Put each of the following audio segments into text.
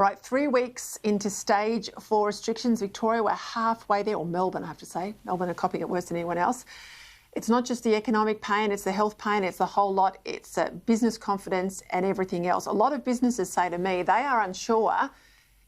Right, 3 weeks into stage 4 restrictions. Victoria, we're halfway there, or Melbourne, I have to say. Melbourne are copying it worse than anyone else. It's not just the economic pain, it's the health pain, it's the whole lot. It's business confidence and everything else. A lot of businesses say to me they are unsure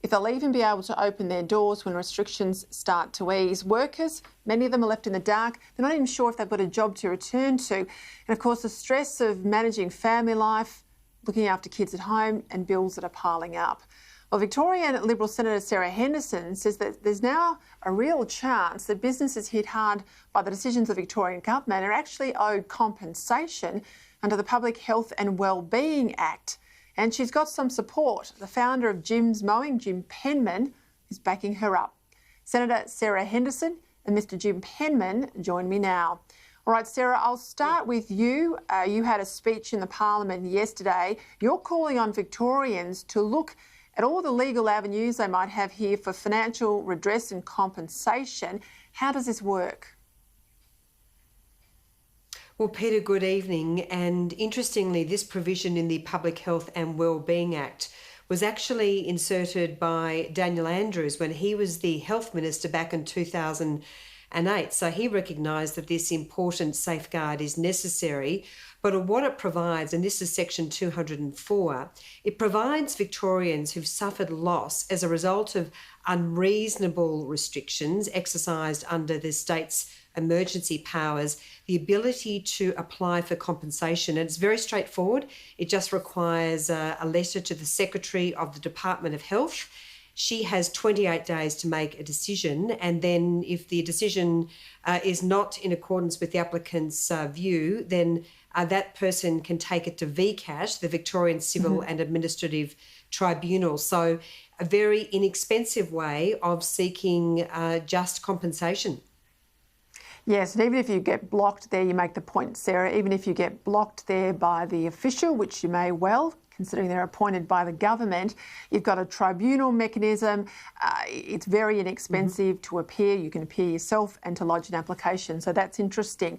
if they'll even be able to open their doors when restrictions start to ease. Workers, many of them are left in the dark. They're not even sure if they've got a job to return to. And of course, the stress of managing family life, looking after kids at home and bills that are piling up. Well, Victorian Liberal Senator Sarah Henderson says that there's now a real chance that businesses hit hard by the decisions of the Victorian government are actually owed compensation under the Public Health and Wellbeing Act. And she's got some support. The founder of Jim's Mowing, Jim Penman, is backing her up. Senator Sarah Henderson and Mr Jim Penman join me now. All right, Sarah, I'll start with you. You had a speech in the Parliament yesterday. You're calling on Victorians to look at all the legal avenues they might have here for financial redress and compensation. How does this work? Well, Peter, good evening. And interestingly, this provision in the Public Health and Wellbeing Act was actually inserted by Daniel Andrews when he was the Health Minister back in 2008. So he recognised that this important safeguard is necessary. But what it provides, and this is section 204, it provides Victorians who've suffered loss as a result of unreasonable restrictions exercised under the state's emergency powers, the ability to apply for compensation. And it's very straightforward. It just requires a letter to the Secretary of the Department of Health. She has 28 days to make a decision, and then if the decision is not in accordance with the applicant's view, then that person can take it to VCAT, the Victorian Civil and Administrative Tribunal. So a very inexpensive way of seeking just compensation. Yes, and even if you get blocked there, you make the point, Sarah, even if you get blocked there by the official, which you may well, considering they're appointed by the government, you've got a tribunal mechanism. It's very inexpensive to appear. You can appear yourself and to lodge an application. So that's interesting.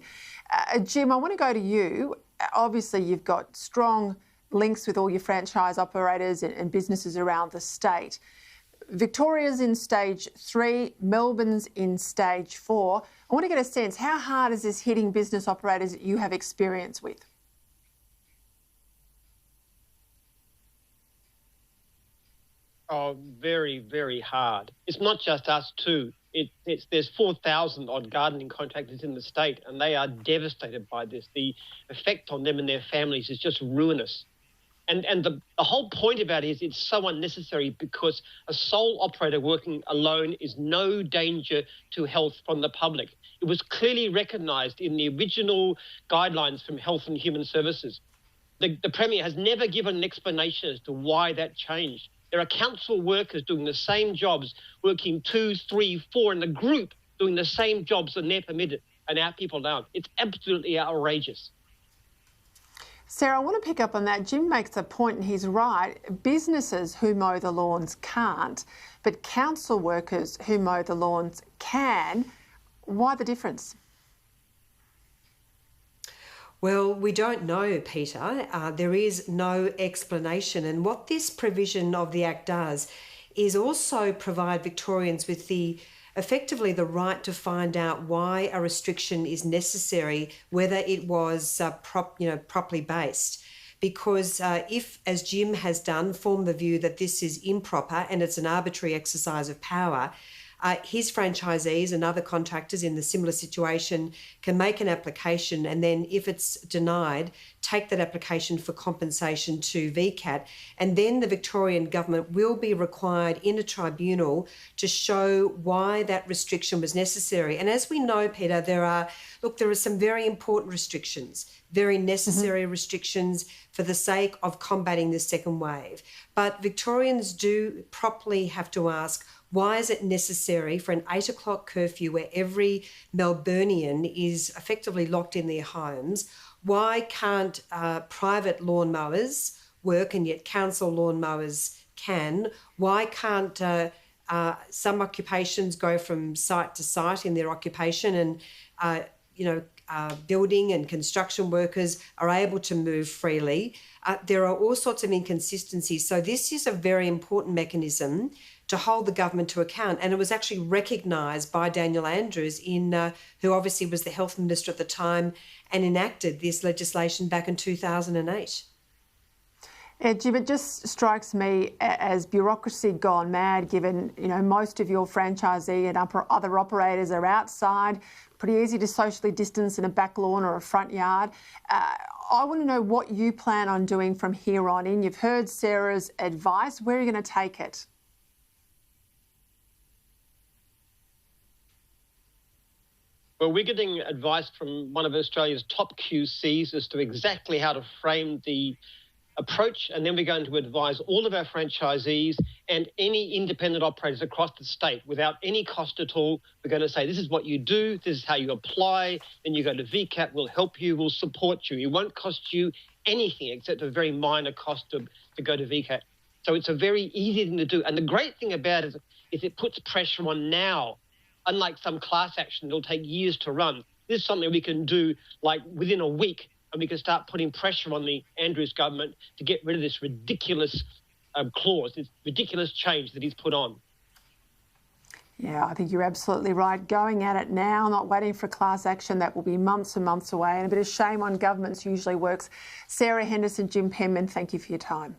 Jim, I want to go to you. Obviously, you've got strong links with all your franchise operators and businesses around the state. Victoria's in stage 3, Melbourne's in stage 4. I want to get a sense, how hard is this hitting business operators that you have experience with? Oh, very, very hard. It's not just us too. There's 4,000 odd gardening contractors in the state, and they are devastated by this. The effect on them and their families is just ruinous. And the whole point about it is it's so unnecessary, because a sole operator working alone is no danger to health from the public. It was clearly recognised in the original guidelines from Health and Human Services. The Premier has never given an explanation as to why that changed. There are council workers doing the same jobs, working 2, 3, 4 in a group, doing the same jobs, and they're permitted, and our people aren't. It's absolutely outrageous. Sarah, I want to pick up on that. Jim makes a point, and he's right. Businesses who mow the lawns can't, but council workers who mow the lawns can. Why the difference? Well, we don't know, Peter. There is no explanation. And what this provision of the Act does is also provide Victorians with effectively the right to find out why a restriction is necessary, whether it was properly based. Because if, as Jim has done, form the view that this is improper and it's an arbitrary exercise of power, his franchisees and other contractors in the similar situation can make an application, and then if it's denied, take that application for compensation to VCAT, and then the Victorian government will be required in a tribunal to show why that restriction was necessary. And as we know, Peter, there are some very important restrictions, very necessary restrictions for the sake of combating the second wave. But Victorians do properly have to ask, why is it necessary for an 8 o'clock curfew where every Melburnian is effectively locked in their homes? Why can't private lawnmowers work and yet council lawnmowers can? Why can't some occupations go from site to site in their occupation and building and construction workers are able to move freely. There are all sorts of inconsistencies. So this is a very important mechanism to hold the government to account. And it was actually recognised by Daniel Andrews, who obviously was the health minister at the time and enacted this legislation back in 2008. Jim, it just strikes me as bureaucracy gone mad, given, most of your franchisee and other operators are outside, pretty easy to socially distance in a back lawn or a front yard. I want to know what you plan on doing from here on in. You've heard Sarah's advice. Where are you going to take it? Well, we're getting advice from one of Australia's top QCs as to exactly how to frame the approach, and then we're going to advise all of our franchisees and any independent operators across the state without any cost at all. We're going to say, this is what you do, this is how you apply, then you go to VCAT, we'll help you, we'll support you. It won't cost you anything except a very minor cost to go to VCAT. So it's a very easy thing to do. And the great thing about it is it puts pressure on now. Unlike some class action, it'll take years to run. This is something we can do like within a week, and we can start putting pressure on the Andrews government to get rid of this ridiculous clause, this ridiculous change that he's put on. Yeah, I think you're absolutely right. Going at it now, not waiting for class action, that will be months and months away, and a bit of shame on governments usually works. Sarah Henderson, Jim Penman, thank you for your time.